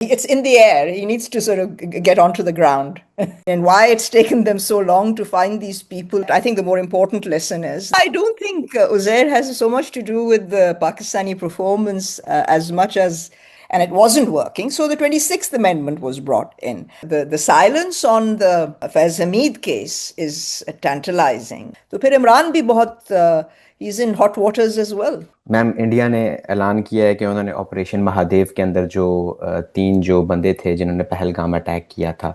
It's in the air. He needs to sort of get onto the ground. And why it's taken them so long to find these people, I think the more important lesson is I don't think Uzair has so much to do with the Pakistani performance as much as, and it wasn't working. So the 26th Amendment was brought in. The silence on the Faiz Hamid case is tantalizing. So फिर इमरान भी बहुत he's in hot waters as well. Ma'am, India ने ऐलान किया है कि उन्होंने operation Mahadev के अंदर जो 3 जो बंदे थे जिन्होंने पहलगाम अटैक किया था,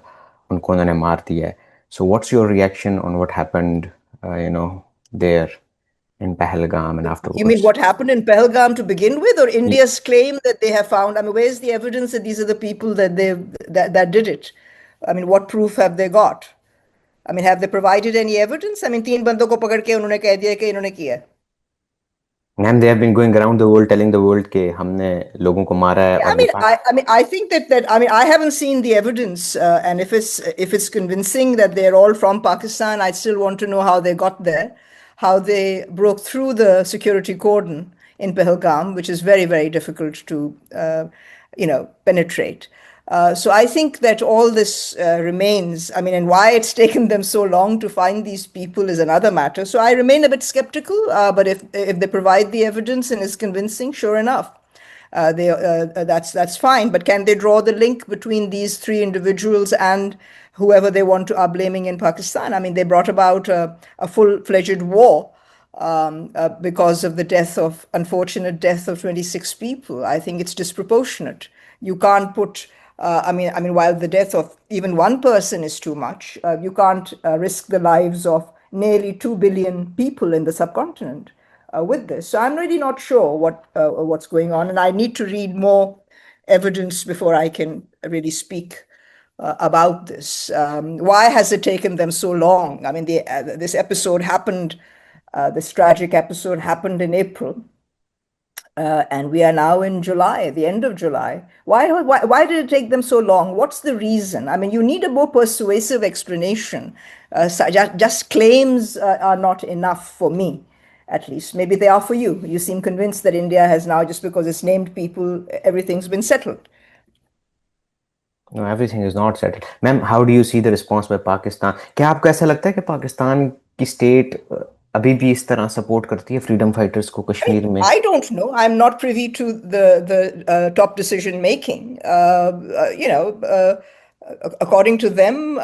उनको उन्होंने मार दिया है. So what's your reaction on what happened there in Pahalgam and afterwards? You mean what happened in Pahalgam to begin with, or India's claim that they have found? I mean, where's the evidence that these are the people that that did it? I mean, what proof have they got? I mean, have they provided any evidence? I mean, 3 बंदों को पकड़ के उन्होंने कह दिया कि इन्होंने किया. Ma'am, they have been going around the world telling the world कि हमने लोगों को मारा है. I think that I mean, I haven't seen the evidence, and if it's convincing that they're all from Pakistan, I still want to know how they got there, how they broke through the security cordon in Pahalgam, which is very, very difficult to penetrate. So I think that all this remains. I mean, and why it's taken them so long to find these people is another matter. So I remain a bit skeptical. But if they provide the evidence and is convincing, sure enough, that's fine. But can they draw the link between these 3 individuals and whoever they want to are blaming in Pakistan? I mean, they brought about a full-fledged war because of the unfortunate death of 26 people. I think it's disproportionate. You can't put I mean, while the death of even one person is too much, you can't risk the lives of nearly 2 billion people in the subcontinent with this. So I'm really not sure what's going on, and I need to read more evidence before I can really speak about this. Why has it taken them so long? I mean, this episode happened, this tragic episode happened in April. And we are now in July, the end of July. Why did it take them so long? What's the reason? I mean, you need a more persuasive explanation. Just claims are not enough for me, at least. Maybe they are for you. You seem convinced that India has now, just because it's named people, everything's been settled. No, everything is not settled. Ma'am, how do you see the response by Pakistan? क्या आपको ऐसा लगता है कि पाकिस्तान की state अभी भी इस तरह सपोर्ट करती है फ्रीडम फाइटर्स को कश्मीर में? I don't know. I'm not privy to the top decision making. According to them,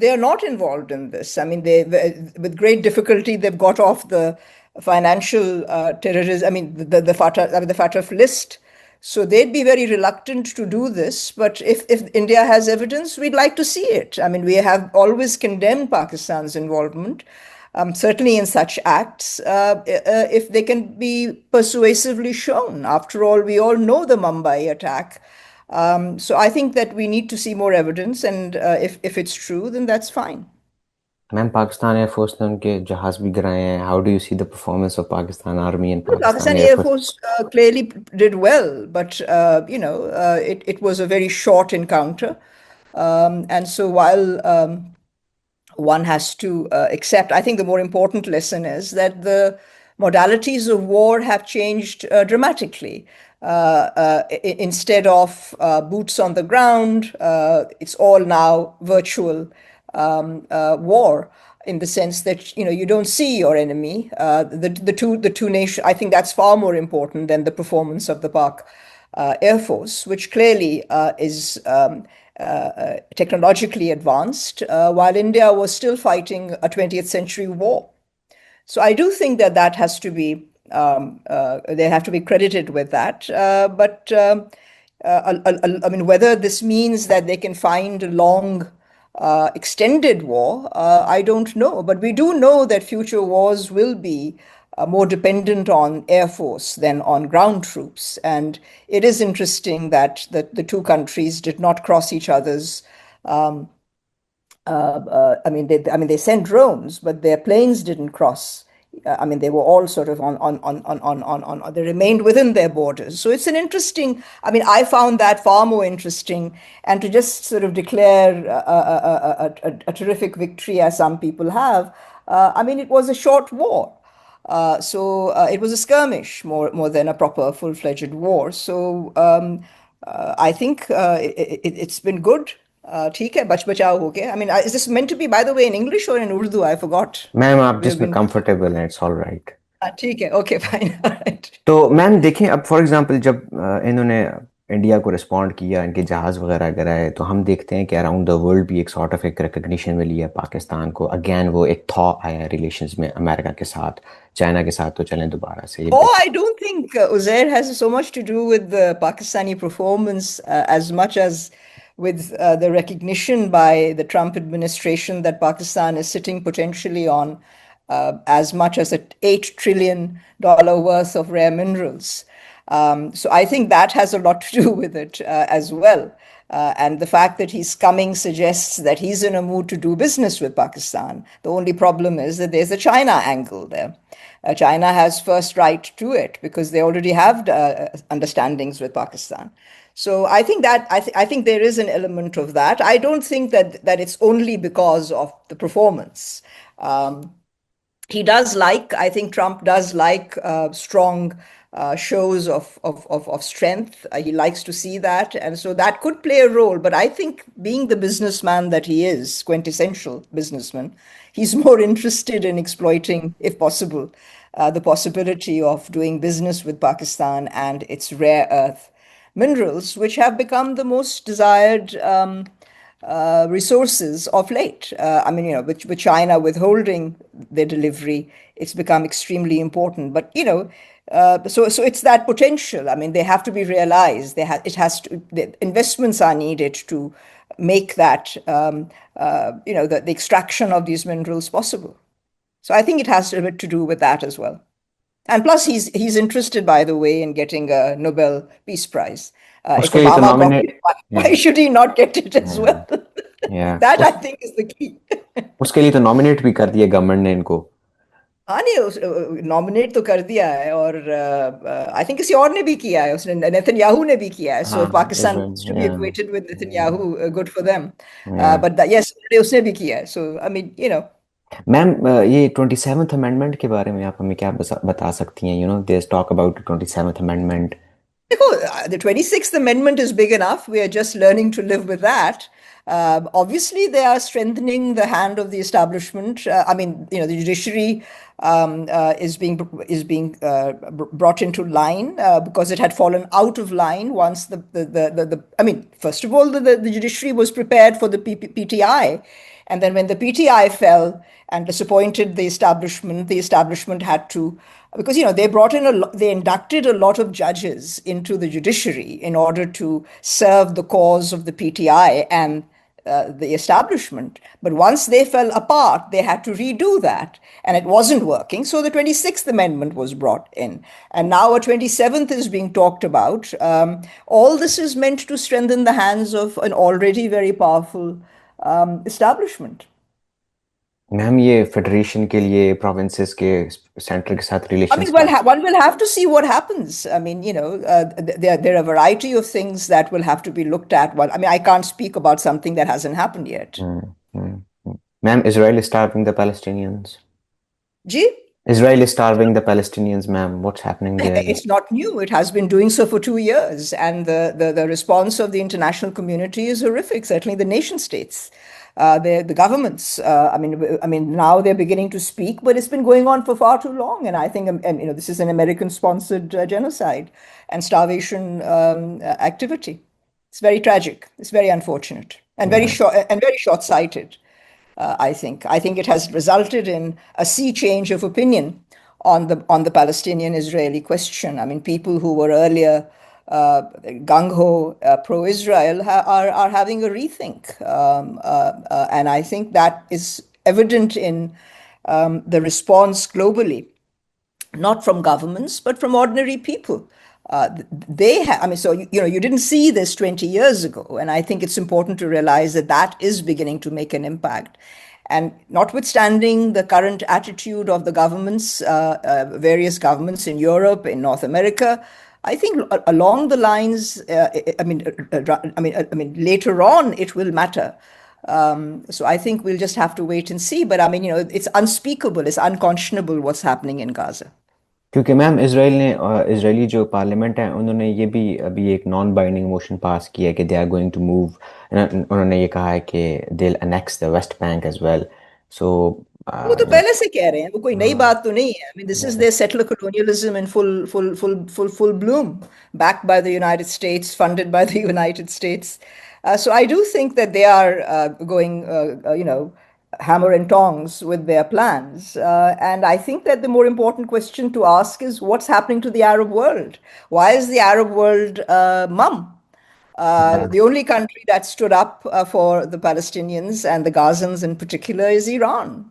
they are not involved in this. I mean, with great difficulty, they've got off the financial terrorism. I mean, the FATF list. So they'd be very reluctant to do this. But if India has evidence, we'd like to see it. I mean, we have always condemned Pakistan's involvement. Certainly in such acts, if they can be persuasively shown. After all, we all know the Mumbai attack. So I think that we need to see more evidence, and if it's true, then that's fine. Ma'am, Pakistan Air Force ने उनके जहाज भी गिराए हैं. How do you see the performance of Pakistan Army and Pakistan Air Force clearly did well, but it was a very short encounter, and so while one has to accept. I think the more important lesson is that the modalities of war have changed dramatically. Instead of boots on the ground, it's all now virtual war, in the sense that you don't see your enemy. The two nations. I think that's far more important than the performance of the Pak Air Force, which clearly is technologically advanced, while India was still fighting a 20th century war. So I do think that has to be, they have to be credited with that. But I mean, whether this means that they can find a long, extended war, I don't know. But we do know that future wars will be more dependent on air force than on ground troops. And it is interesting that the 2 countries did not cross each other's. I mean, they sent drones, but their planes didn't cross. I mean, they were all sort of they remained within their borders. So it's an interesting, I mean, I found that far more interesting. And to just sort of declare a terrific victory, as some people have, I mean, it was a short war. So it was a skirmish more than a proper full-fledged war. So I think it's been good. ठीक है, बच बचाव हो गया. I mean, is this meant to be, by the way, in English or in Urdu? I forgot. Ma'am आप We've जिसमें been. Comfortable हैं, it's all right. ठीक है, okay, fine. All right. तो मैम देखें, अब फॉर एग्जांपल जब इन्होंने इंडिया को रिस्पॉन्ड किया, इनके जहाज़ वगैरह गिराए, तो हम देखते हैं कि अराउंड द वर्ल्ड भी एक सॉर्ट ऑफ एक रिकग्निशन मिली है पाकिस्तान को. अगेन वो एक थॉ आया रिलेशंस में अमेरिका के साथ, चाइना के साथ तो चलें दोबारा से ये Oh, I don't think Uzair has so much to do with the Pakistani performance as much as with the recognition by the Trump administration that Pakistan is sitting potentially on as much as an $8 trillion worth of rare minerals. So I think that has a lot to do with it as well. And the fact that he's coming suggests that he's in a mood to do business with Pakistan. The only problem is that there's a China angle there. China has first right to it because they already have understandings with Pakistan. So I think that I think there is an element of that. I don't think that it's only because of the performance. He does like, I think Trump does like strong shows of strength. He likes to see that. And so that could play a role. But I think being the businessman that he is, quintessential businessman, he's more interested in exploiting, if possible, the possibility of doing business with Pakistan and its rare earth minerals, which have become the most desired resources of late. I mean, with China withholding their delivery, it's become extremely important. But so it's that potential. I mean, they have to be realized. It has to. The investments are needed to make that the extraction of these minerals possible. So I think it has a bit to do with that as well. And plus, he's interested, by the way, in getting a Nobel Peace Prize. If उसके लिए तो Obama got nominate. it, why should he not get it as well? या That I think is the key. उसके लिए तो nominate भी कर दिया गवर्नमेंट ने इनको. हाँ नहीं, नॉमिनेट तो कर दिया है और आई थिंक किसी और ने भी किया है, उसने नेतन्याहू ने भी किया है. सो हाँ Pakistan to be Israel. Equated with Netanyahu, good for them. Yeah but yes, उसने भी किया है. सो आई मीन मैम ये 27th अमेंडमेंट के बारे में आप हमें क्या बता सकती हैं? They're talk about 27th amendment. The 26th Amendment is big enough. We are just learning to live with that. Obviously, they are strengthening the hand of the establishment. I mean, the judiciary is being brought into line because it had fallen out of line once the I mean, first of all, the judiciary was prepared for the PTI, and then when the PTI fell and disappointed the establishment had to, because they inducted a lot of judges into the judiciary in order to serve the cause of the PTI and the establishment. But once they fell apart, they had to redo that, and it wasn't working. So the 26th Amendment was brought in, and now a 27th is being talked about. All this is meant to strengthen the hands of an already very powerful establishment. Ma'am ये federation के लिए provinces के centre के साथ I relations mean, well, one will have to see what happens. I mean, there are a variety of things that will have to be looked at. Well, I mean, I can't speak about something that hasn't happened yet. Ma'am Israel is starving the Palestinians. Ji? Israel is starving the Palestinians, ma'am. What's happening there? It's not new. It has been doing so for 2 years, and the response of the international community is horrific. Certainly, the nation states, the governments. I mean, now they're beginning to speak, but it's been going on for far too long. And I think, this is an American-sponsored genocide and starvation activity. It's very tragic. It's very unfortunate and very short-sighted. I think it has resulted in a sea change of opinion on the Palestinian-Israeli question. I mean, people who were earlier gung ho pro-Israel are having a rethink, and I think that is evident in the response globally, not from governments but from ordinary people. So you didn't see this 20 years ago, and I think it's important to realize that is beginning to make an impact. And notwithstanding the current attitude of the governments, various governments in Europe, in North America, I think along the lines, later on it will matter. So I think we'll just have to wait and see. But I mean, it's unspeakable, it's unconscionable what's happening in Gaza. क्योंकि ma'am Israel ने Israeli जो parliament है उन्होंने ये भी अभी एक non binding motion pass किया है कि they are going to move. उन्होंने ये कहा है कि they will annex the West Bank as well. So वो तो पहले से कह रहे हैं, वो कोई नई हाँ। बात तो नहीं है। I mean this is their settler colonialism in full bloom, backed by the United States, funded by the United States. So I do think that they are going, hammer and tongs with their plans. And I think that the more important question to ask is what's happening to the Arab world? Why is the Arab world mum? The only country that stood up for the Palestinians and the Gazans in particular is Iran.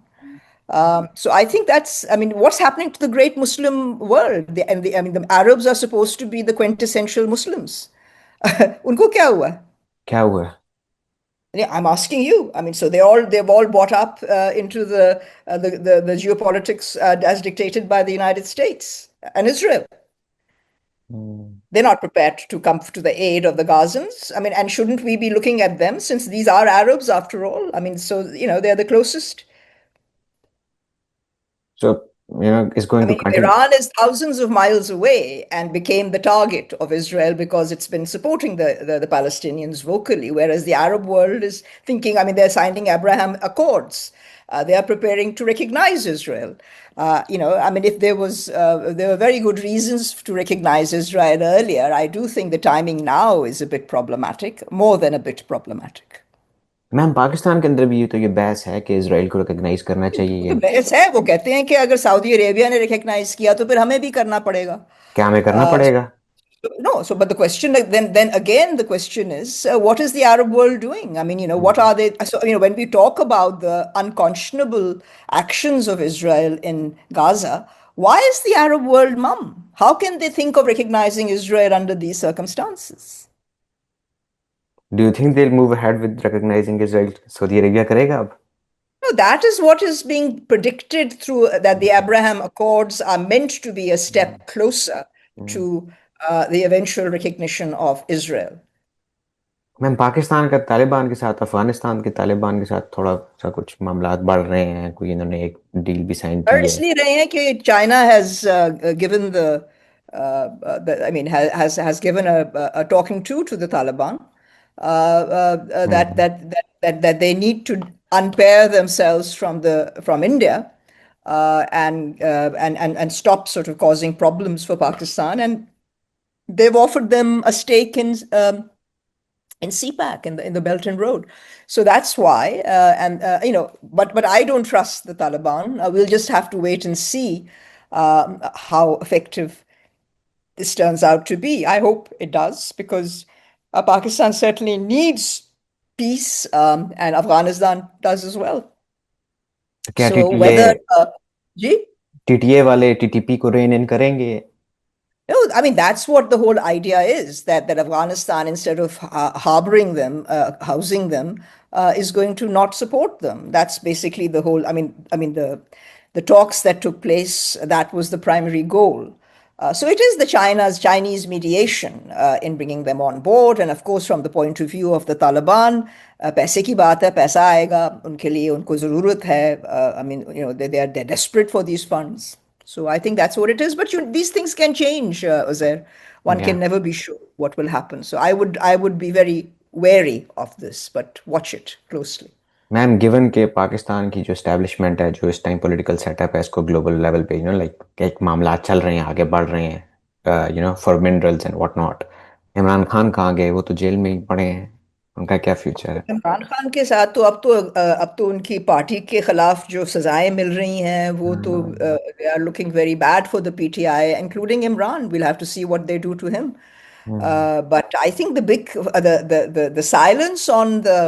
So I think that's, I mean, what's happening to the great Muslim world? I mean, the Arabs are supposed to be the quintessential Muslims. उनको क्या हुआ? क्या हुआ? Yeah, I'm asking you. I mean, so they've all bought up into the geopolitics as dictated by the United States and Israel. Hmm. They're not prepared to come to the aid of the Gazans. I mean, and shouldn't we be looking at them since these are Arabs after all? I mean, so they're the closest. So it's I going to mean, if continue. Iran is thousands of miles away and became the target of Israel because it's been supporting the Palestinians vocally, whereas the Arab world is thinking, I mean, they're signing Abraham Accords. They are preparing to recognize Israel. I mean, if there were very good reasons to recognize Israel earlier. I do think the timing now is a bit problematic, more than a bit problematic. Ma'am Pakistan के अंदर भी ये तो ये बहस है कि Israel को रिकॉग्नाइज करना तो चाहिए। बहस है, वो कहते हैं कि अगर सऊदी अरेबिया ने रिकग्नाइज किया तो फिर हमें भी करना पड़ेगा। क्या हमें करना Uh, पड़ेगा? No, so but the question then again the question is what is the Arab world doing? I mean, what are they? So when we talk about the unconscionable actions of Israel in Gaza, why is the Arab world mum? How can they think of recognizing Israel under these circumstances? Do you think they will move ahead with recognising Israel? Saudi Arabia करेगा अब? No, that is what is being predicted through that the Abraham Accords are meant to be a step closer to the eventual recognition of Israel. Ma'am Pakistan का तालिबान के साथ, अफगानिस्तान के तालिबान के साथ थोड़ा सा कुछ मामलात बढ़ रहे हैं, कोई इन्होंने एक डील भी साइन की है। इसलिए रहे हैं कि China has given I mean has given a talking to the Taliban hmm. that they need to unpair themselves from India and stop sort of causing problems for Pakistan, and they've offered them a stake in CPAC in the Belt and Road. So that's why, but I don't trust the Taliban. We'll just have to wait and see how effective this turns out to be. I hope it does because Pakistan certainly needs peace, and Afghanistan does as well. तो क्या So TTA whether, Ji? TTA वाले TTP को rain इन करेंगे? No, I mean that's what the whole idea is, that Afghanistan, instead of harboring them, housing them, is going to not support them. That's basically the whole. I mean the talks that took place. That was the primary goal. So it is the Chinese mediation in bringing them on board, and of course from the point of view of the Taliban, पैसे की बात है, पैसा आएगा उनके लिए, उनको ज़रूरत है. I mean, they're desperate for these funds. So I think that's what it is. But these things can change, Uzair. One या can never be sure what will happen. So I would be very wary of this, but watch it closely. Ma'am given के पाकिस्तान की जो establishment है, जो इस time political setup है, इसको global level पे लाइक एक मामला चल रहे हैं, आगे बढ़ रहे हैं, for minerals and what not. Imran Khan कहाँ गए? वो तो जेल में ही पड़े हैं, उनका क्या फ्यूचर है? इमरान खान के साथ तो अब तो उनकी पार्टी के खिलाफ जो सजाएं मिल रही हैं वो तो they are looking very bad for the PTI, including Imran. We'll have to see what they do to him. But I think the silence on the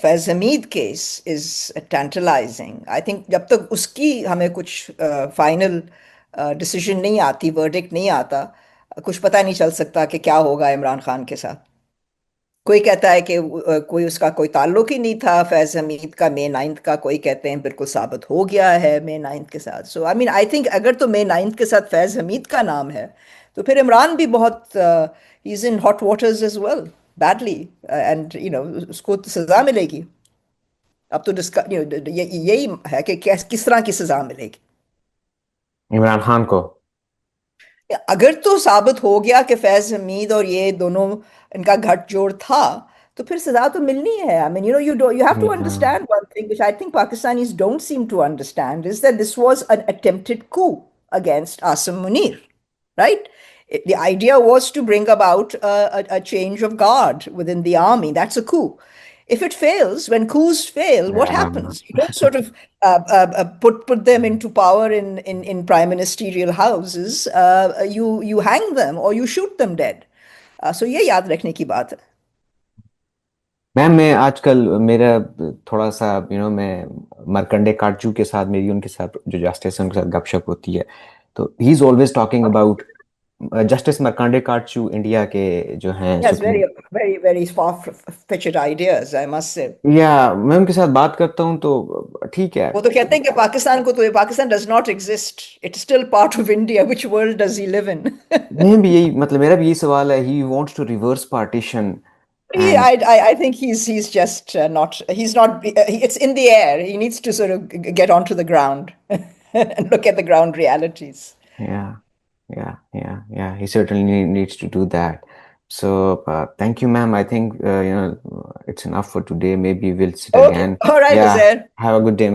Faiz Hamid case is tantalizing. I think जब तक उसकी हमें कुछ final decision नहीं आती, verdict नहीं आता, कुछ पता नहीं चल सकता कि क्या होगा इमरान खान के साथ। कोई कहता है कि कोई उसका कोई ताल्लुक ही नहीं था फैज हमीद का May 9 का, कोई कहते हैं बिल्कुल साबित हो गया है May 9 के साथ। सो आई मीन आई थिंक अगर तो May 9 के साथ फैज हमीद का नाम है तो फिर इमरान भी बहुत ही is in hot waters as well, badly, and उसको तो सजा मिलेगी। अब तो यही है कि किस तरह की सजा मिलेगी। इमरान खान को। अगर तो साबित हो गया कि फैज हमीद और ये दोनों इनका गठजोड़ था, तो फिर सजा तो मिलनी है। I mean, you have to Yeah. understand one thing which I think Pakistanis don't seem to understand is that this was an attempted coup against Asim Munir, right? The idea was to bring about a change of guard within the army. That's a coup. If it fails, when coups fail, what Yeah. happens? You don't sort of put them into power in prime ministerial houses. You hang them or you shoot them dead. So ये याद रखने की बात है. Ma'am मैं आजकल मेरा थोड़ा सा मैं मरकंडे काटजू के साथ मेरी उनके साथ जो जस्टिस है उनके साथ गपशप होती है, तो he is always talking about justice Markande Katju India के जो हैं He has supreme. very far-fetched ideas, I must say. या मैं उनके साथ बात करता हूँ तो ठीक है। वो तो कहते हैं कि पाकिस्तान को तो ये Pakistan does not exist. It's still part of India. Which world does he live in? मैं भी यही मतलब मेरा भी यही सवाल है, he wants to reverse partition and I think he's just not he's not it's in the air. He needs to sort of get onto the ground and look at the ground realities. yeah, yeah, he certainly needs to do that. So thank you, ma'am. I think it's enough for today. Maybe we'll sit Okay, again. all right, Yeah, Uzair. have a good day, ma'am.